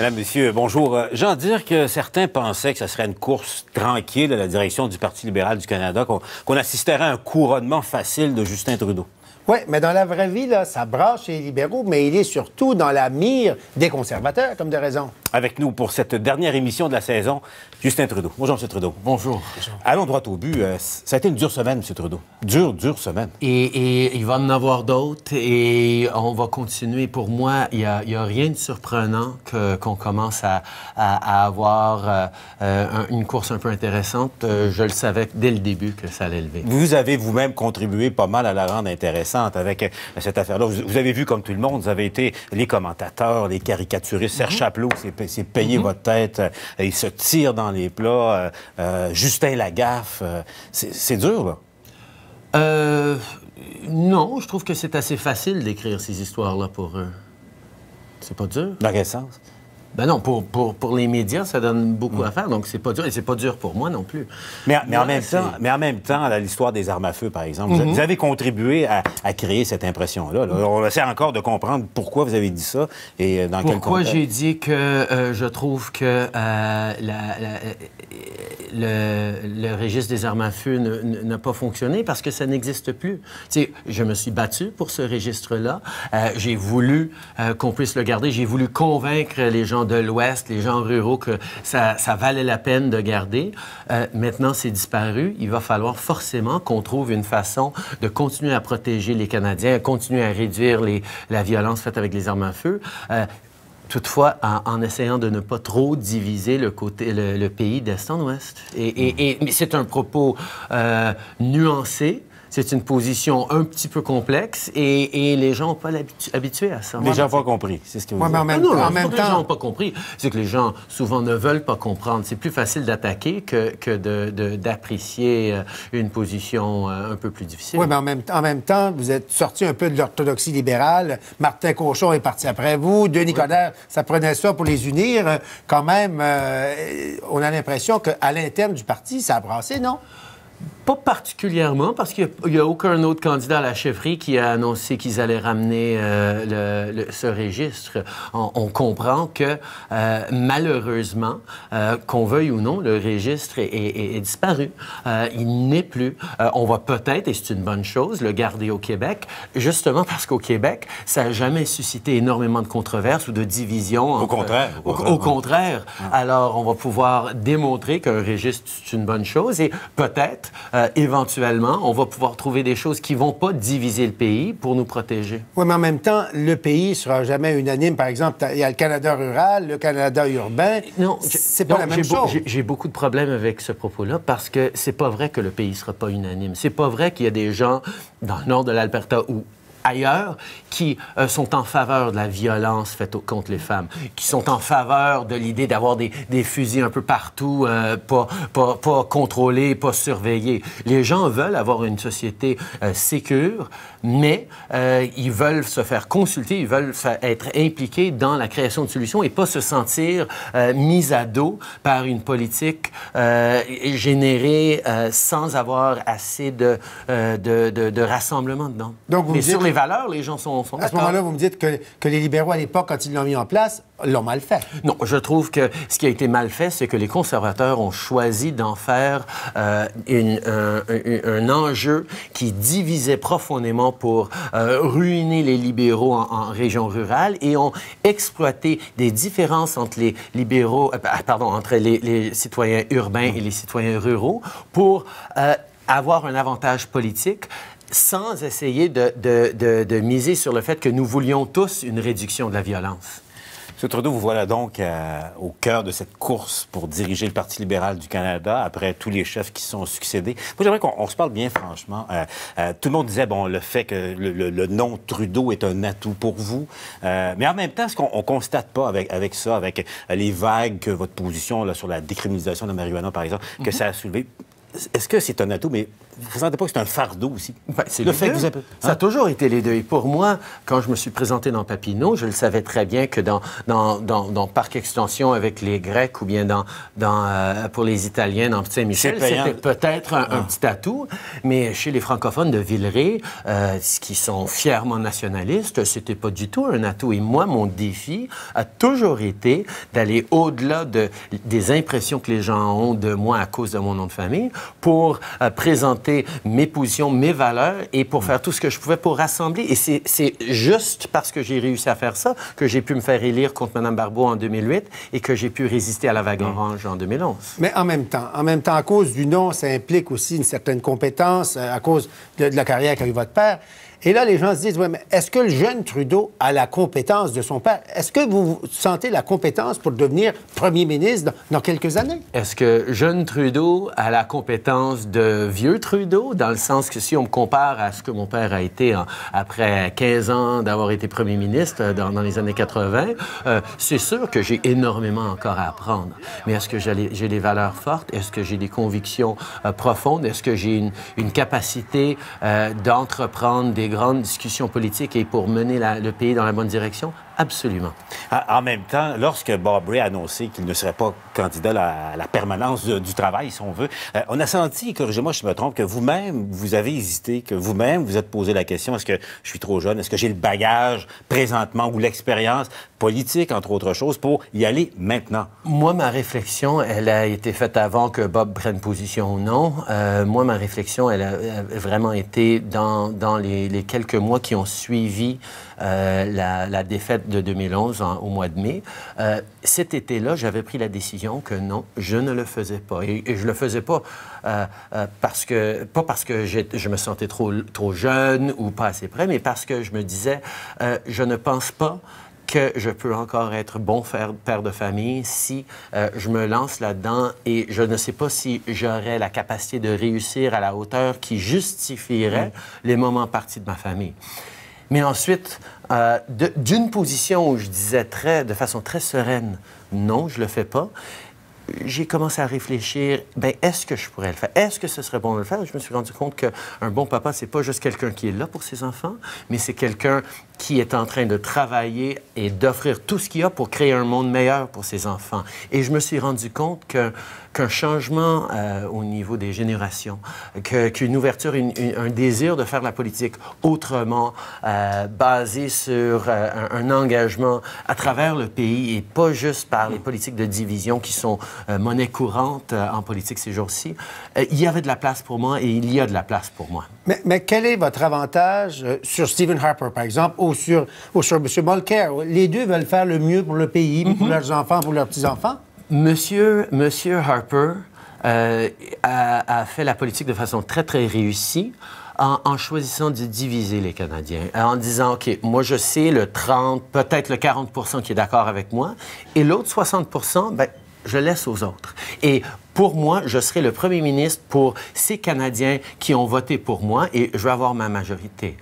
Madame, Monsieur, bonjour. J'en dire que certains pensaient que ce serait une course tranquille à la direction du Parti libéral du Canada, qu'on assisterait à un couronnement facile de Justin Trudeau. Oui, mais dans la vraie vie, là, ça brasse chez les libéraux, mais il est surtout dans la mire des conservateurs, comme de raison. Avec nous pour cette dernière émission de la saison, Justin Trudeau. Bonjour, M. Trudeau. Bonjour. Allons droit au but. Ça a été une dure semaine, M. Trudeau. Dure semaine. Et il va en avoir d'autres et on va continuer. Pour moi, il y a rien de surprenant qu'on commence à avoir une course un peu intéressante. Je le savais dès le début que ça allait lever. Vous avez vous-même contribué pas mal à la rendre intéressante avec cette affaire-là. Vous avez vu, comme tout le monde, vous avez été les commentateurs, les caricaturistes. Serge Chapelot s'est payé votre tête. Il se tire dans les plats. Justin Lagaffe. C'est dur, là. Non, je trouve que c'est assez facile d'écrire ces histoires-là pour eux. C'est pas dur. Dans quel sens? Ben non, pour les médias, ça donne beaucoup à faire, donc c'est pas dur. Et c'est pas dur pour moi non plus. Mais en même temps, à l'histoire des armes à feu, par exemple, vous avez contribué à créer cette impression-là. Là. On essaie encore de comprendre pourquoi vous avez dit ça et dans quel contexte. Pourquoi j'ai dit que je trouve que le registre des armes à feu n'a pas fonctionné parce que ça n'existe plus. Tu sais, je me suis battu pour ce registre-là. J'ai voulu qu'on puisse le garder. J'ai voulu convaincre les gens de l'Ouest, les gens ruraux, que ça valait la peine de garder. Maintenant, c'est disparu. Il va falloir forcément qu'on trouve une façon de continuer à protéger les Canadiens, continuer à réduire la violence faite avec les armes à feu. Toutefois, en essayant de ne pas trop diviser le pays d'est en ouest. Mais c'est un propos nuancé. C'est une position un petit peu complexe et les gens n'ont pas habitué à ça. Les gens n'ont pas compris, c'est ce que vous dites. Mais en même temps... Les gens n'ont pas compris. C'est que les gens, souvent, ne veulent pas comprendre. C'est plus facile d'attaquer que d'apprécier une position un peu plus difficile. Oui, mais en même temps, vous êtes sorti un peu de l'orthodoxie libérale. Martin Cochon est parti après vous. Denis Coderre, ça prenait ça pour les unir. Quand même, on a l'impression qu'à l'interne du parti, ça a brassé, non? Pas particulièrement, parce qu'il n'y a aucun autre candidat à la chefferie qui a annoncé qu'ils allaient ramener ce registre. On comprend que, malheureusement, qu'on veuille ou non, le registre est disparu. Il n'est plus. On va peut-être, et c'est une bonne chose, le garder au Québec, justement parce qu'au Québec, ça n'a jamais suscité énormément de controverses ou de divisions. Au contraire. Au contraire. Alors, on va pouvoir démontrer qu'un registre, c'est une bonne chose et peut-être, éventuellement, on va pouvoir trouver des choses qui ne vont pas diviser le pays pour nous protéger. Oui, mais en même temps, le pays ne sera jamais unanime. Par exemple, il y a le Canada rural, le Canada urbain. Non, c'est pas la même chose. J'ai beaucoup de problèmes avec ce propos-là parce que c'est pas vrai que le pays ne sera pas unanime. C'est pas vrai qu'il y a des gens dans le nord de l'Alberta ou ailleurs, qui sont en faveur de la violence faite contre les femmes, qui sont en faveur de l'idée d'avoir des fusils un peu partout, pas contrôlés, pas surveillés. Les gens veulent avoir une société sécure, mais ils veulent se faire consulter, ils veulent être impliqués dans la création de solutions et pas se sentir mis à dos par une politique générée sans avoir assez de rassemblement dedans. Donc, vous mais sur les valeurs, les gens sont à ce moment-là, vous me dites que les libéraux, à l'époque, quand ils l'ont mis en place, l'ont mal fait. Non, je trouve que ce qui a été mal fait, c'est que les conservateurs ont choisi d'en faire un enjeu qui divisait profondément pour ruiner les libéraux en région rurale et ont exploité des différences entre les libéraux, entre les citoyens urbains et les citoyens ruraux pour avoir un avantage politique sans essayer de miser sur le fait que nous voulions tous une réduction de la violence. M. Trudeau, vous voilà donc au cœur de cette course pour diriger le Parti libéral du Canada après tous les chefs qui sont succédés. Moi, j'aimerais qu'on se parle bien franchement. Tout le monde disait, bon, le fait que le nom Trudeau est un atout pour vous. Mais en même temps, est-ce qu'on constate pas avec ça, avec les vagues que votre position là, sur la décriminalisation de la marijuana, par exemple, que ça a soulevé? est-ce que c'est un atout, mais vous ne sentez pas que c'est un fardeau aussi? Ben, c'est le fait que vous avez... Ça a toujours été les deux. Et pour moi, quand je me suis présenté dans Papineau, je le savais très bien que dans Parc Extension avec les Grecs ou bien pour les Italiens dans Saint-Michel, c'était peut-être un petit atout. Mais chez les francophones de Villeray, qui sont fièrement nationalistes, c'était pas du tout un atout. Et moi, mon défi a toujours été d'aller au-delà des impressions que les gens ont de moi à cause de mon nom de famille pour présenter mes positions, mes valeurs et pour faire tout ce que je pouvais pour rassembler. Et c'est juste parce que j'ai réussi à faire ça que j'ai pu me faire élire contre Mme Barbeau en 2008 et que j'ai pu résister à la vague orange en 2011. Mais en même temps, à cause du nom, ça implique aussi une certaine compétence à cause de la carrière qu'a eu votre père. Et là, les gens se disent, ouais, mais est-ce que le jeune Trudeau a la compétence de son père? Est-ce que vous sentez la compétence pour devenir premier ministre dans quelques années? Est-ce que jeune Trudeau a la compétence de vieux Trudeau, dans le sens que si on me compare à ce que mon père a été après 15 ans d'avoir été premier ministre dans les années 80, c'est sûr que j'ai énormément encore à apprendre. Mais est-ce que j'ai des valeurs fortes? Est-ce que j'ai des convictions profondes? Est-ce que j'ai une capacité d'entreprendre des grandes discussions politiques et pour mener le pays dans la bonne direction? Absolument. En même temps, lorsque Bob Rae a annoncé qu'il ne serait pas candidat à la permanence du travail, si on veut, on a senti, corrigez-moi si je me trompe, que vous-même, vous avez hésité, que vous-même, vous êtes posé la question, est-ce que je suis trop jeune, est-ce que j'ai le bagage présentement ou l'expérience politique, entre autres choses, pour y aller maintenant? Moi, ma réflexion, elle a été faite avant que Bob prenne position ou non. Moi, ma réflexion, elle a vraiment été dans les quelques mois qui ont suivi la défaite de 2011 au mois de mai. Cet été-là, j'avais pris la décision que non, je ne le faisais pas. Et je le faisais pas parce que je me sentais trop jeune ou pas assez prêt, mais parce que je me disais, je ne pense pas que je peux encore être bon père de famille si je me lance là-dedans et je ne sais pas si j'aurais la capacité de réussir à la hauteur qui justifierait les moments partis de ma famille. Mais ensuite, d'une position où je disais de façon très sereine, non, je le fais pas, j'ai commencé à réfléchir, est-ce que je pourrais le faire? Est-ce que ce serait bon de le faire? Je me suis rendu compte qu'un bon papa, c'est pas juste quelqu'un qui est là pour ses enfants, mais c'est quelqu'un qui est en train de travailler et d'offrir tout ce qu'il y a pour créer un monde meilleur pour ses enfants. Et je me suis rendu compte qu'un changement au niveau des générations, qu'une ouverture, un désir de faire la politique autrement, basé sur un engagement à travers le pays et pas juste par les politiques de division qui sont monnaie courante en politique ces jours-ci, il y avait de la place pour moi et il y a de la place pour moi. Mais quel est votre avantage sur Stephen Harper, par exemple, ou sur M. Mulcair? Les deux veulent faire le mieux pour le pays, pour leurs enfants, pour leurs petits-enfants? Monsieur Harper a fait la politique de façon très, très réussie en choisissant de diviser les Canadiens, en disant, OK, moi, je sais le 30, peut-être le 40 % qui est d'accord avec moi, et l'autre 60 % je laisse aux autres. Et pour moi, je serai le premier ministre pour ces Canadiens qui ont voté pour moi et je vais avoir ma majorité.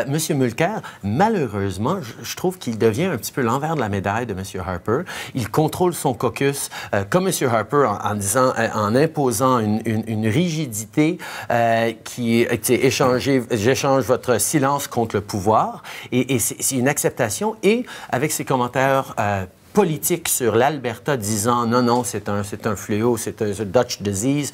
Monsieur Mulcair, malheureusement, je trouve qu'il devient un petit peu l'envers de la médaille de Monsieur Harper. Il contrôle son caucus comme Monsieur Harper en imposant une rigidité qui est j'échange votre silence contre le pouvoir et c'est une acceptation et avec ses commentaires politique sur l'Alberta disant non, c'est un fléau, c'est un Dutch disease.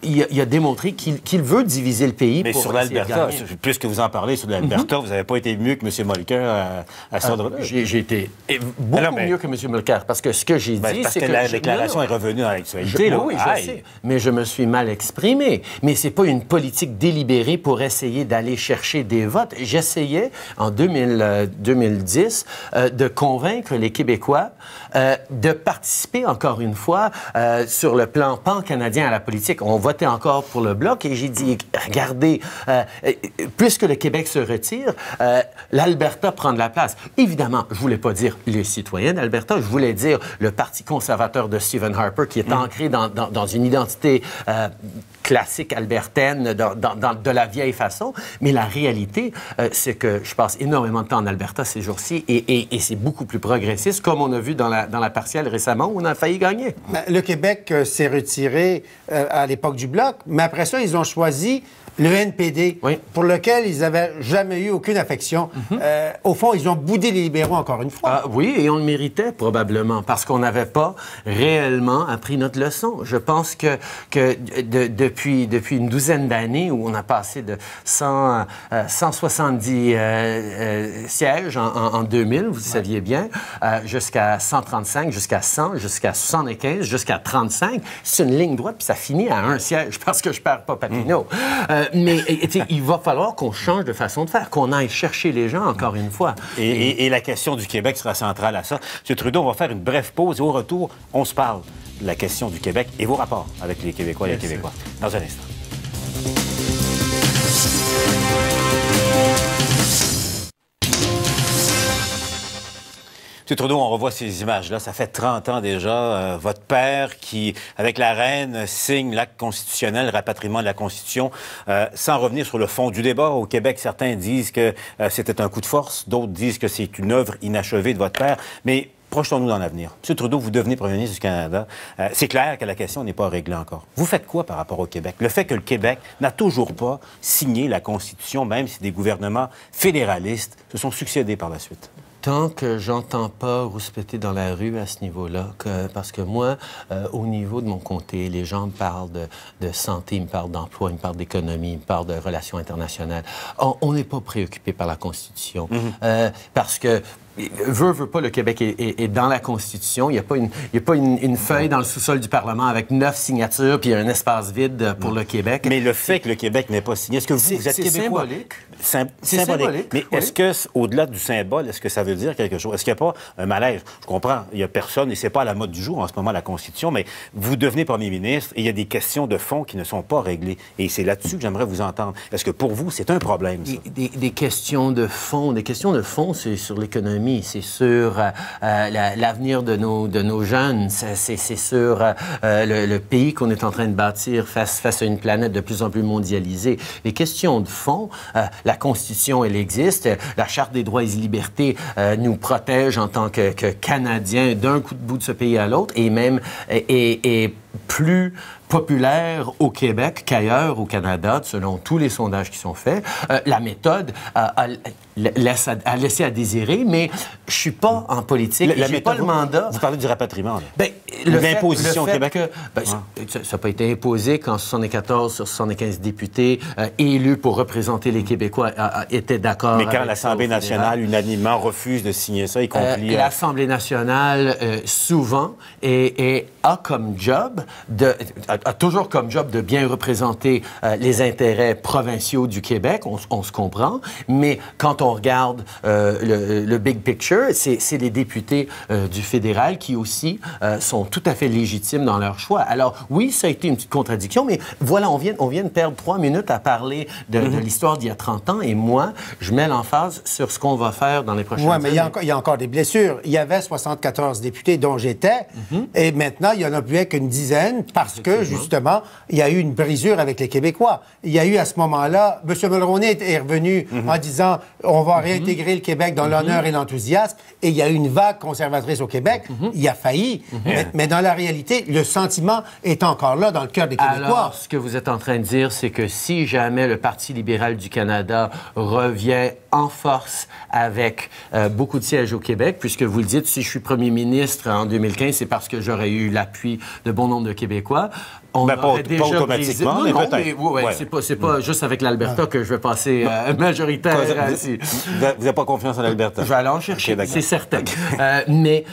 Il a démontré qu'il veut diviser le pays. Mais pour sur l'Alberta, puisque vous en parlez sur l'Alberta, vous n'avez pas été mieux que M. Mulcair à ce ordre-là. J'ai été beaucoup mieux que M. Mulcair, parce que ce que j'ai dit, c'est que... la déclaration est revenue dans l'actualité. Oui, je sais, mais je me suis mal exprimé. Mais c'est pas une politique délibérée pour essayer d'aller chercher des votes. J'essayais, en 2010, de convaincre les Québécois de participer, encore une fois, sur le plan pan-canadien à la politique. On votait encore pour le Bloc et j'ai dit, regardez, puisque le Québec se retire, l'Alberta prend de la place. Évidemment, je voulais pas dire les citoyens d'Alberta, je voulais dire le Parti conservateur de Stephen Harper qui est ancré dans une identité classique albertaine de la vieille façon. Mais la réalité, c'est que je passe énormément de temps en Alberta ces jours-ci et c'est beaucoup plus progressiste, comme on a vu dans la partielle récemment où on a failli gagner. Le Québec s'est retiré à l'époque du du Bloc, mais après ça, ils ont choisi le NPD, pour lequel ils n'avaient jamais eu aucune affection. Au fond, ils ont boudé les libéraux encore une fois. Oui, et on le méritait probablement, parce qu'on n'avait pas réellement appris notre leçon. Je pense que depuis une douzaine d'années, où on a passé de 170 sièges en 2000, vous le saviez bien, jusqu'à 135, jusqu'à 100, jusqu'à 75, jusqu'à 35, c'est une ligne droite, puis ça finit à un siège, parce que je perds pas Papineau. Mais il va falloir qu'on change de façon de faire, qu'on aille chercher les gens, encore une fois. Et la question du Québec sera centrale à ça. M. Trudeau, on va faire une brève pause et au retour, on se parle de la question du Québec et vos rapports avec les Québécois et les Québécois. Dans un instant. M. Trudeau, on revoit ces images-là. Ça fait 30 ans déjà. Votre père qui, avec la reine, signe l'acte constitutionnel, le rapatriement de la Constitution. Sans revenir sur le fond du débat, au Québec, certains disent que c'était un coup de force. D'autres disent que c'est une œuvre inachevée de votre père. Mais projetons-nous dans l'avenir. M. Trudeau, vous devenez premier ministre du Canada. C'est clair que la question n'est pas réglée encore. Vous faites quoi par rapport au Québec? Le fait que le Québec n'a toujours pas signé la Constitution, même si des gouvernements fédéralistes se sont succédés par la suite. Tant que j'entends pas rouspéter dans la rue à ce niveau-là, parce que moi, au niveau de mon comté, les gens me parlent de santé, ils me parlent d'emploi, ils me parlent d'économie, ils me parlent de relations internationales. On n'est pas préoccupé par la Constitution. Parce que veut pas, le Québec est dans la Constitution. Il n'y a pas une feuille dans le sous-sol du Parlement avec 9 signatures puis un espace vide pour le Québec. Mais le fait que le Québec n'ait pas signé, est-ce que vous êtes Québécois? C'est symbolique. Mais est-ce que, au-delà du symbole, est-ce que ça veut dire quelque chose? Est-ce qu'il n'y a pas un malaise? Je comprends, il n'y a personne, et c'est pas à la mode du jour en ce moment, la Constitution, mais vous devenez premier ministre et il y a des questions de fond qui ne sont pas réglées. Et c'est là-dessus que j'aimerais vous entendre. Est-ce que pour vous, c'est un problème, ça? Des questions de fond. Des questions de fond, c'est sur l'économie. C'est sur l'avenir de nos jeunes, c'est sur le pays qu'on est en train de bâtir face à une planète de plus en plus mondialisée. Les questions de fond, la Constitution, elle existe, la Charte des droits et libertés nous protège en tant que Canadiens d'un coup de bout de ce pays à l'autre, et même est plus populaire au Québec qu'ailleurs au Canada, selon tous les sondages qui sont faits. La méthode a laissé à désirer, mais je suis pas en politique. J'ai pas le mandat. Vous parlez du rapatriement, là. L'imposition au Québec? Ça n'a pas été imposé quand 74 sur 75 députés élus pour représenter les Québécois étaient d'accord. Mais quand l'Assemblée nationale, unanimement, refuse de signer ça, y compris... L'Assemblée nationale, souvent, a comme job a toujours comme job de bien représenter les intérêts provinciaux du Québec, on se comprend, mais quand on regarde le big picture, c'est les députés du fédéral qui aussi sont tout à fait légitimes dans leur choix. Alors oui, ça a été une petite contradiction, mais voilà, on vient de perdre 3 minutes à parler de l'histoire d'il y a 30 ans, et moi, je mets l'emphase sur ce qu'on va faire dans les prochaines années. Oui, mais il y a encore des blessures. Il y avait 74 députés dont j'étais, et maintenant, il n'y en a plus qu'une dizaine, parce que, justement, il y a eu une brisure avec les Québécois. Il y a eu à ce moment-là, M. Mulroney est revenu en disant on va réintégrer le Québec dans l'honneur et l'enthousiasme, et il y a eu une vague conservatrice au Québec. Il a failli, mais dans la réalité, le sentiment est encore là dans le cœur des Québécois. Alors, ce que vous êtes en train de dire, c'est que si jamais le Parti libéral du Canada revient en force avec beaucoup de sièges au Québec, puisque vous le dites, si je suis premier ministre en 2015, c'est parce que j'aurais eu l'appui de bon nombre de Québecois. On aurait déjà pas automatiquement, mais peut-être. C'est pas juste avec l'Alberta que je vais passer majoritaire. Vous n'avez pas confiance en l'Alberta? Je vais aller en chercher, c'est certain. Mais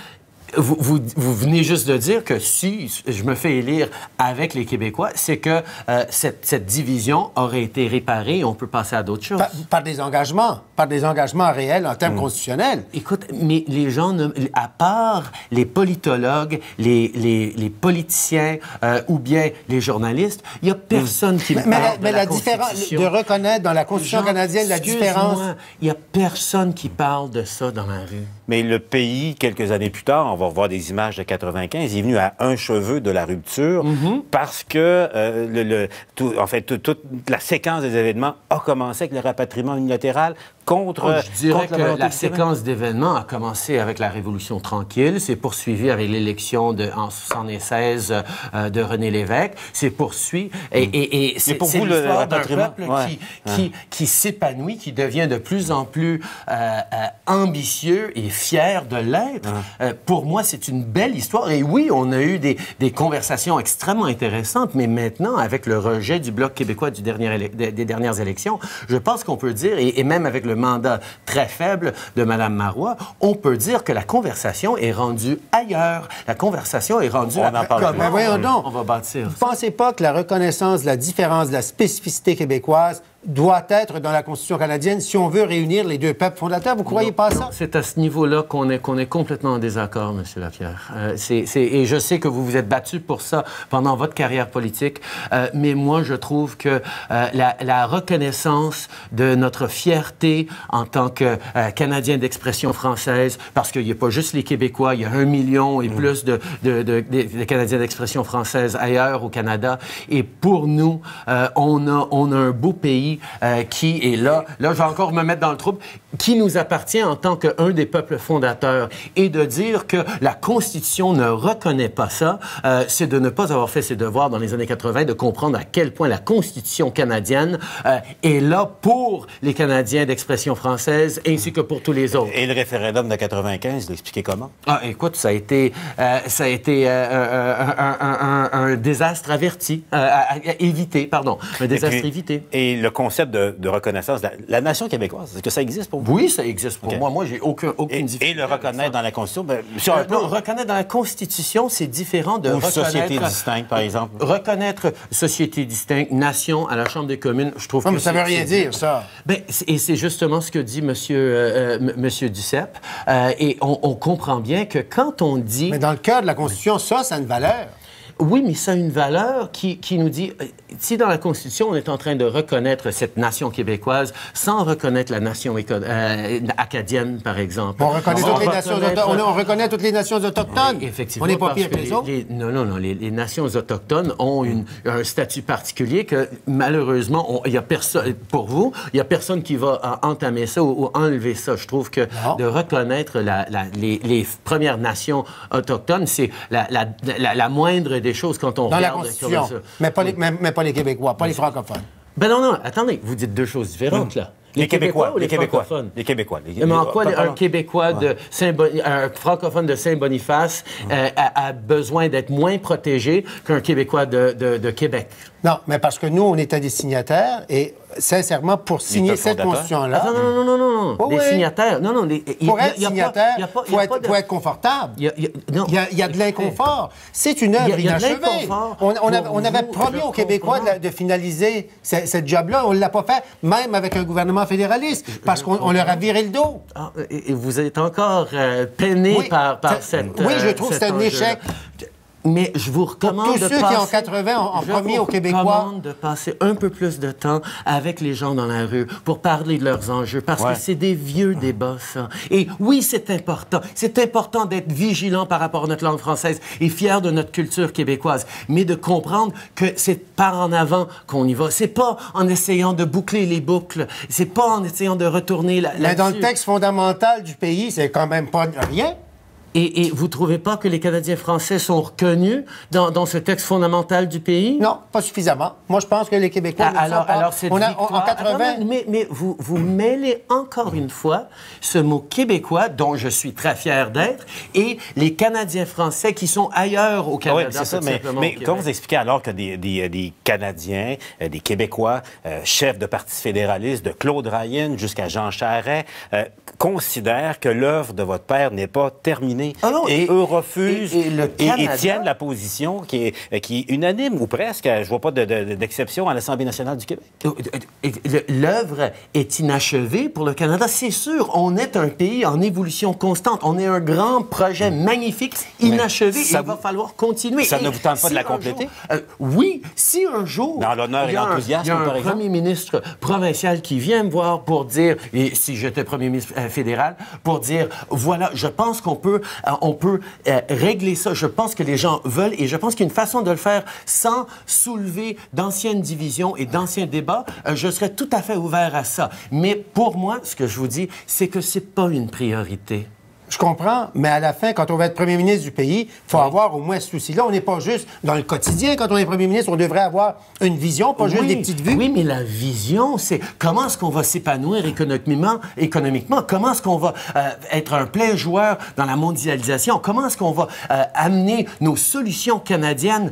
vous venez juste de dire que si je me fais élire avec les Québécois, c'est que cette division aurait été réparée et on peut passer à d'autres choses. Par des engagements réels en termes constitutionnels. Écoute, mais les gens, à part les politologues, les politiciens ou bien les journalistes, il n'y a personne qui parle de la Constitution. De reconnaître dans la Constitution canadienne la différence... Il n'y a personne qui parle de ça dans la rue. Mais le pays, quelques années plus tard, on va revoir des images de 95, il est venu à un cheveu de la rupture parce que toute la séquence des événements a commencé avec le rapatriement unilatéral, contre... Je dirais contre que volonté la du Québec? séquence d'événements a commencé avec la Révolution tranquille, c'est poursuivi avec l'élection en 1976 de René Lévesque, c'est poursuivi, et c'est pour vous, le l'histoire d'un rapatriement, peuple ouais. qui s'épanouit, qui devient de plus en plus ambitieux et fier de l'être. Pour moi, c'est une belle histoire, et oui, on a eu des conversations extrêmement intéressantes, mais maintenant, avec le rejet du Bloc québécois des dernières élections, je pense qu'on peut dire, et même avec le mandat très faible de Mme Marois, on peut dire que la conversation est rendue ailleurs. La conversation est rendue Mais voyons donc. on va bâtir. Vous ne pensez pas que la reconnaissance de la différence, de la spécificité québécoise doit être dans la Constitution canadienne si on veut réunir les deux peuples fondateurs? Vous ne croyez pas ça? C'est à ce niveau-là qu'on est complètement en désaccord, M. Lapierre. Et je sais que vous vous êtes battu pour ça pendant votre carrière politique, mais moi, je trouve que la reconnaissance de notre fierté en tant que Canadien d'expression française, parce qu'il n'y a pas juste les Québécois, il y a 1 million et plus de Canadiens d'expression française ailleurs au Canada, et pour nous, on a un beau pays qui est là, je vais encore me mettre dans le trouble, qui nous appartient en tant qu'un des peuples fondateurs. Et de dire que la Constitution ne reconnaît pas ça, c'est de ne pas avoir fait ses devoirs dans les années 80, de comprendre à quel point la Constitution canadienne est là pour les Canadiens d'expression française ainsi que pour tous les autres. Et le référendum de 95, l'expliquez comment? Ah, écoute, ça a été un désastre averti, évité, pardon, un désastre évité. Et le concept de reconnaissance, la nation québécoise, est-ce que ça existe pour vous? Oui, ça existe pour moi. Moi, j'ai aucune difficulté. Et le reconnaître dans la Constitution? Non, reconnaître dans la Constitution, c'est différent de reconnaître... société distincte, par exemple. Reconnaître société distincte, nation à la Chambre des communes, je trouve que... Mais ça ne veut rien dire, ça. Et c'est justement ce que dit Monsieur Duceppe. Et on comprend bien que quand on dit... Mais dans le cœur de la Constitution, ça a une valeur. Oui, mais ça a une valeur qui nous dit... Si dans la Constitution, on est en train de reconnaître cette nation québécoise sans reconnaître la nation acadienne, par exemple... On reconnaît toutes les nations autochtones. Oui, effectivement. On n'est pas pire que les autres. Non. Les nations autochtones ont un statut particulier que, malheureusement, il y a personne... Pour vous, il n'y a personne qui va entamer ça ou enlever ça. Je trouve que de reconnaître les Premières Nations autochtones, c'est la moindre des choses quand on dans regarde... la Constitution, mais pas les Québécois, pas les francophones. Ben non, attendez, vous dites deux choses différentes, là. Les Québécois ou les francophones? Les Québécois. Mais en quoi un Québécois un francophone de Saint-Boniface a besoin d'être moins protégé qu'un Québécois de Québec? Non, mais parce que nous, on était des signataires et, sincèrement, pour signer cette Constitution-là... Non. Oh, les signataires... Non, pour être signataire, il faut être confortable. Il y a de l'inconfort. C'est une œuvre inachevée. On avait promis aux Québécois de finaliser cette job-là. On ne l'a pas fait, même avec un gouvernement fédéraliste, parce qu'on leur a viré le dos. Et vous êtes encore peiné par cette... Oui, je trouve que c'est un échec. Mais je vous recommande pour tous ceux qui, en 80, ont promis aux Québécois... Je vous recommande de passer un peu plus de temps avec les gens dans la rue pour parler de leurs enjeux, parce que c'est des vieux débats, ça. Et oui, c'est important. C'est important d'être vigilant par rapport à notre langue française et fier de notre culture québécoise, mais de comprendre que c'est par en avant qu'on y va. C'est pas en essayant de boucler les boucles. C'est pas en essayant de retourner là-dessus. Mais dans le texte fondamental du pays, c'est quand même pas rien. Et vous ne trouvez pas que les Canadiens français sont reconnus dans ce texte fondamental du pays? Non, pas suffisamment. Moi, je pense que les Québécois ne sont pas... Alors, en 80... Mais vous mêlez encore une fois ce mot québécois, dont je suis très fier d'être, et les Canadiens français qui sont ailleurs au Canada. Oui, c'est ça. Mais comment vous expliquez alors que des Canadiens, des Québécois, chefs de partis fédéralistes, de Claude Ryan jusqu'à Jean Charest, considèrent que l'œuvre de votre père n'est pas terminée? Et eux refusent et tiennent la position qui est unanime ou presque. Je vois pas d'exception à l'Assemblée nationale du Québec. L'œuvre est inachevée pour le Canada, c'est sûr. On est un pays en évolution constante. On est un grand projet magnifique, inachevé. Il va falloir continuer. Ça ne vous tente pas de la compléter? Oui, si un jour... Dans l'honneur et l'enthousiasme, par exemple. Il y a un premier ministre provincial qui vient me voir pour dire, et si j'étais premier ministre fédéral, pour dire, voilà, je pense qu'on peut régler ça. Je pense que les gens veulent et je pense qu'il y a une façon de le faire sans soulever d'anciennes divisions et d'anciens débats. Je serais tout à fait ouvert à ça. Mais pour moi, ce que je vous dis, c'est que c'est pas une priorité. Je comprends, mais à la fin, quand on va être premier ministre du pays, il faut avoir au moins ce souci-là. On n'est pas juste dans le quotidien. Quand on est premier ministre, on devrait avoir une vision, pas juste des petites vues. Oui, mais la vision, c'est comment est-ce qu'on va s'épanouir économiquement? Comment est-ce qu'on va être un plein joueur dans la mondialisation? Comment est-ce qu'on va amener nos solutions canadiennes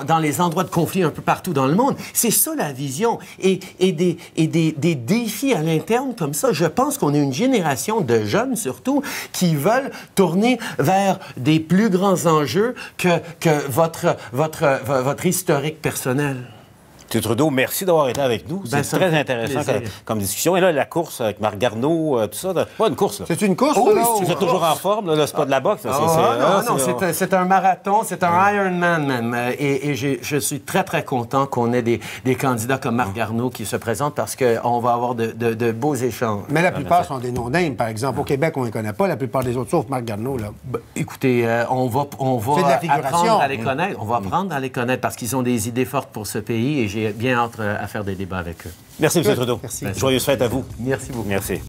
dans les endroits de conflit un peu partout dans le monde? C'est ça, la vision. Et des défis à l'interne comme ça, je pense qu'on est une génération de jeunes, surtout, qui veulent tourner vers des plus grands enjeux que votre historique personnel. M. Trudeau, merci d'avoir été avec nous. C'est très intéressant comme discussion. Et là, la course avec Marc Garneau, tout ça, pas une course, là. C'est une course, oui, vous êtes toujours en forme, là, c'est pas de la boxe. C'est un marathon, c'est un Ironman même. Et je suis très, très content qu'on ait des candidats comme Marc Garneau qui se présentent parce qu'on va avoir de beaux échanges. Mais la plupart sont des non-names, par exemple. Au Québec, on ne les connaît pas, la plupart des autres, sauf Marc Garneau, là. Écoutez, on va apprendre à les connaître. On va apprendre à les connaître parce qu'ils ont des idées fortes pour ce pays et j'ai bien hâte à faire des débats avec eux. Merci, M. Trudeau. Merci. Joyeuse fête à vous. Merci beaucoup. Merci.